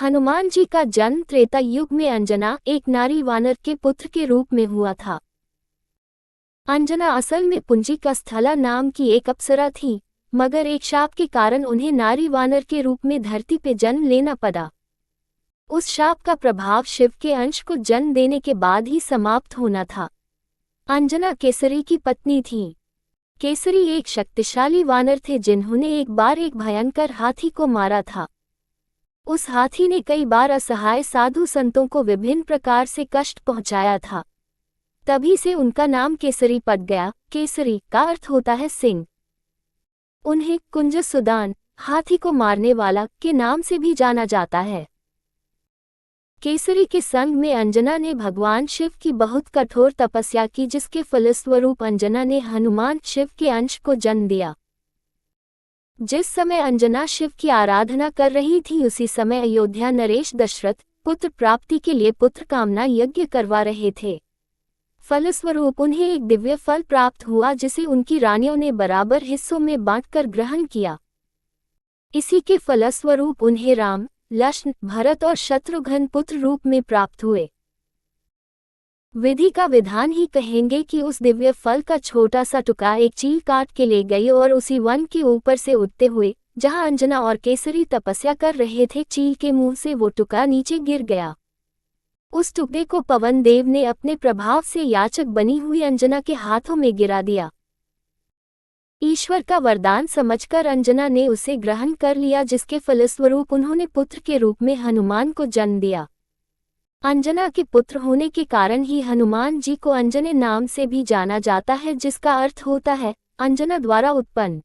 हनुमान जी का जन्म त्रेता युग में अंजना एक नारी वानर के पुत्र के रूप में हुआ था। अंजना असल में पुंजिकस्थला नाम की एक अप्सरा थी, मगर एक शाप के कारण उन्हें नारी वानर के रूप में धरती पे जन्म लेना पड़ा। उस शाप का प्रभाव शिव के अंश को जन्म देने के बाद ही समाप्त होना था। अंजना केसरी की पत्नी थी। केसरी एक शक्तिशाली वानर थे जिन्होंने एक बार एक भयंकर हाथी को मारा था। उस हाथी ने कई बार असहाय साधु संतों को विभिन्न प्रकार से कष्ट पहुंचाया था। तभी से उनका नाम केसरी पड़ गया। केसरी का अर्थ होता है सिंह। उन्हें कुंज सुदान, हाथी को मारने वाला, के नाम से भी जाना जाता है। केसरी के संग में अंजना ने भगवान शिव की बहुत कठोर तपस्या की, जिसके फलस्वरूप अंजना ने हनुमान शिव के अंश को जन्म दिया। जिस समय अंजना शिव की आराधना कर रही थी, उसी समय अयोध्या नरेश दशरथ पुत्र प्राप्ति के लिए पुत्र कामना यज्ञ करवा रहे थे। फलस्वरूप उन्हें एक दिव्य फल प्राप्त हुआ, जिसे उनकी रानियों ने बराबर हिस्सों में बांटकर ग्रहण किया। इसी के फलस्वरूप उन्हें राम, लक्ष्मण, भरत और शत्रुघ्न पुत्र रूप में प्राप्त हुए। विधि का विधान ही कहेंगे कि उस दिव्य फल का छोटा सा टुकड़ा एक चील काट के ले गई और उसी वन के ऊपर से उड़ते हुए, जहां अंजना और केसरी तपस्या कर रहे थे, चील के मुंह से वो टुकड़ा नीचे गिर गया। उस टुकड़े को पवन देव ने अपने प्रभाव से याचक बनी हुई अंजना के हाथों में गिरा दिया। ईश्वर का वरदान समझकर अंजना ने उसे ग्रहण कर लिया, जिसके फलस्वरूप उन्होंने पुत्र के रूप में हनुमान को जन्म दिया। अंजना के पुत्र होने के कारण ही हनुमान जी को अंजने नाम से भी जाना जाता है, जिसका अर्थ होता है अंजना द्वारा उत्पन्न।